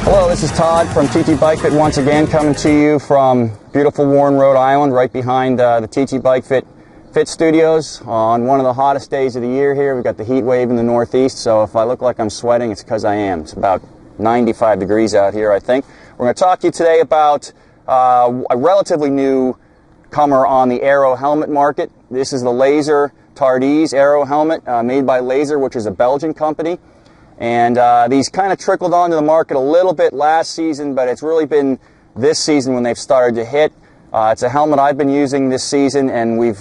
Hello, this is Todd from TT Bike Fit once again, coming to you from beautiful Warren, Rhode Island, right behind the TT Bike Fit Studios on one of the hottest days of the year here. We've got the heat wave in the northeast, so if I look like I'm sweating, it's because I am. It's about 95 degrees out here, I think. We're going to talk to you today about a relatively new comer on the Aero helmet market. This is the Lazer Tardiz Aero helmet made by Lazer, which is a Belgian company. And these kind of trickled onto the market a little bit last season, but it's really been this season when they've started to hit. It's a helmet I've been using this season, and we've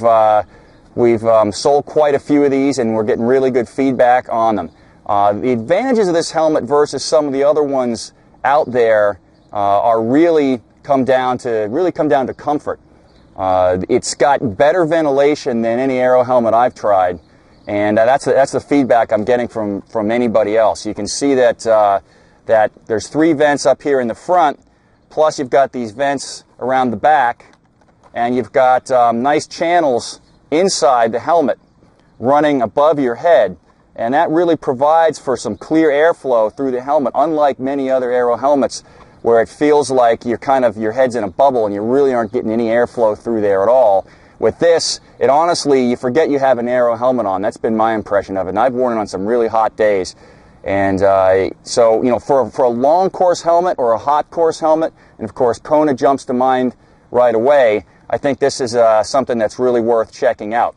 sold quite a few of these, and we're getting really good feedback on them. The advantages of this helmet versus some of the other ones out there are really come down to comfort. It's got better ventilation than any Aero helmet I've tried. And that's the feedback I'm getting from anybody else. You can see that there's 3 vents up here in the front, plus you've got these vents around the back, and you've got nice channels inside the helmet running above your head, and that really provides for some clear airflow through the helmet, unlike many other Aero helmets where it feels like your head's in a bubble and you really aren't getting any airflow through there at all. With this, it honestly, you forget you have an Aero helmet on. That's been my impression of it, and I've worn it on some really hot days. And so, you know, for a long course helmet or a hot course helmet, and of course Kona jumps to mind right away, I think this is something that's really worth checking out.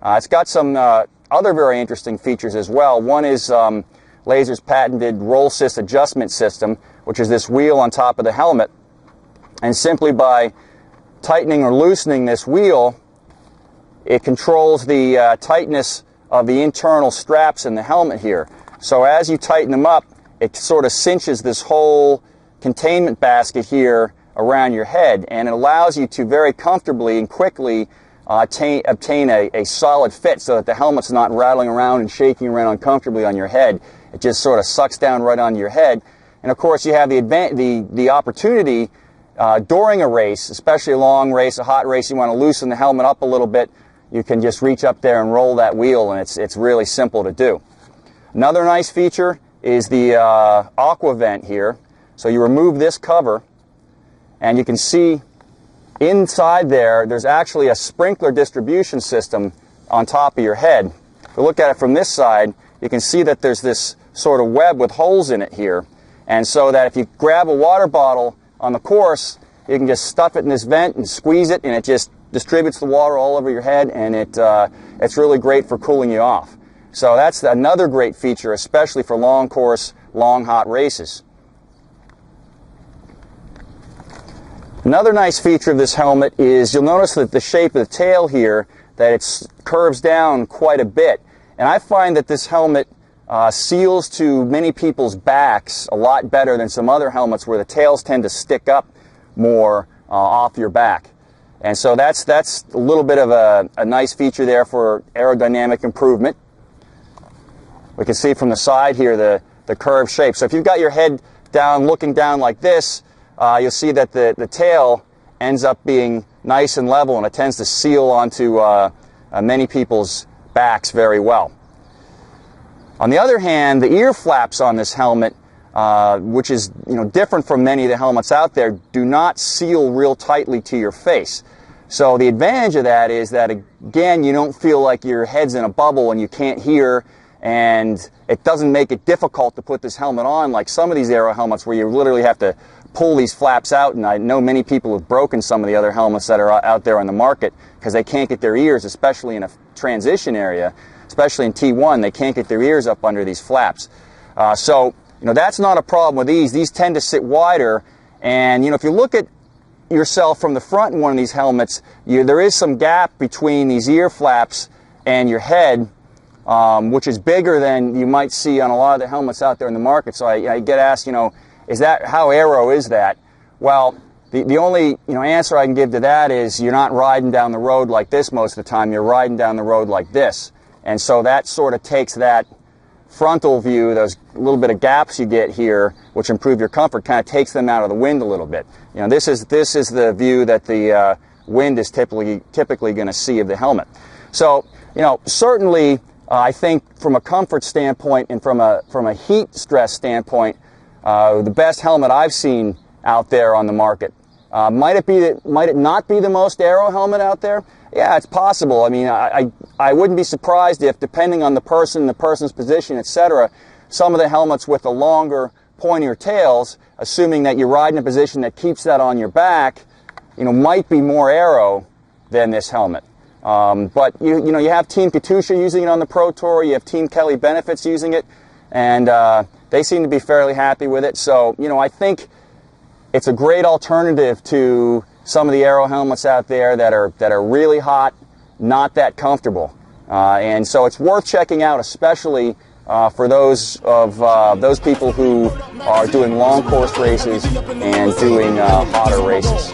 It's got some other very interesting features as well. One is Lazer's patented Rollsys adjustment system, which is this wheel on top of the helmet, and simply by tightening or loosening this wheel, it controls the tightness of the internal straps in the helmet here. So as you tighten them up, it sort of cinches this whole containment basket here around your head, and it allows you to very comfortably and quickly obtain a solid fit so that the helmet's not rattling around and shaking around uncomfortably on your head. It just sort of sucks down right onto your head. And of course you have the opportunity during a race, especially a long race, a hot race, you want to loosen the helmet up a little bit. You can just reach up there and roll that wheel, and it's really simple to do. Another nice feature is the AquaVent here. So you remove this cover, and you can see inside there's actually a sprinkler distribution system on top of your head. If you look at it from this side, you can see that there's this sort of web with holes in it here. And so that if you grab a water bottle on the course, you can just stuff it in this vent and squeeze it, and it just distributes the water all over your head, and it's really great for cooling you off. So that's another great feature, especially for long course, long hot races. Another nice feature of this helmet is you'll notice that the shape of the tail here, that it curves down quite a bit. And I find that this helmet seals to many people's backs a lot better than some other helmets where the tails tend to stick up more off your back. And so that's a little bit of a nice feature there for aerodynamic improvement. We can see from the side here the curved shape. So if you've got your head down, looking down like this, you'll see that the tail ends up being nice and level, and it tends to seal onto many people's backs very well. On the other hand, the ear flaps on this helmet, which is different from many of the helmets out there, do not seal real tightly to your face. So the advantage of that is that, again, you don't feel like your head's in a bubble and you can't hear, and it doesn't make it difficult to put this helmet on like some of these Aero helmets where you literally have to pull these flaps out, and I know many people have broken some of the other helmets that are out there on the market because they can't get their ears, especially in a transition area, especially in T1, they can't get their ears up under these flaps. So that's not a problem with these. These tend to sit wider, and if you look at yourself from the front in one of these helmets, there is some gap between these ear flaps and your head, which is bigger than you might see on a lot of the helmets out there in the market. So I get asked, is that how Aero is that? Well, the only answer I can give to that is you're not riding down the road like this most of the time. You're riding down the road like this, and so that sort of takes that frontal view, those little bit of gaps you get here, which improve your comfort, kind of takes them out of the wind a little bit. This is the view that the wind is typically going to see of the helmet. So, you know, certainly I think from a comfort standpoint and from a heat stress standpoint, the best helmet I've seen out there on the market. Might it not be the most aero helmet out there? Yeah, it's possible. I mean, I wouldn't be surprised if, depending on the person's position, etc., some of the helmets with the longer, pointier tails, assuming that you ride in a position that keeps that on your back, you know, might be more aero than this helmet. But you know, you have Team Katusha using it on the Pro Tour, you have Team Kelly Benefits using it, and they seem to be fairly happy with it. So, you know, I think it's a great alternative to some of the aero helmets out there that are really hot, not that comfortable. And so it's worth checking out, especially for those people who are doing long course races and doing hotter races.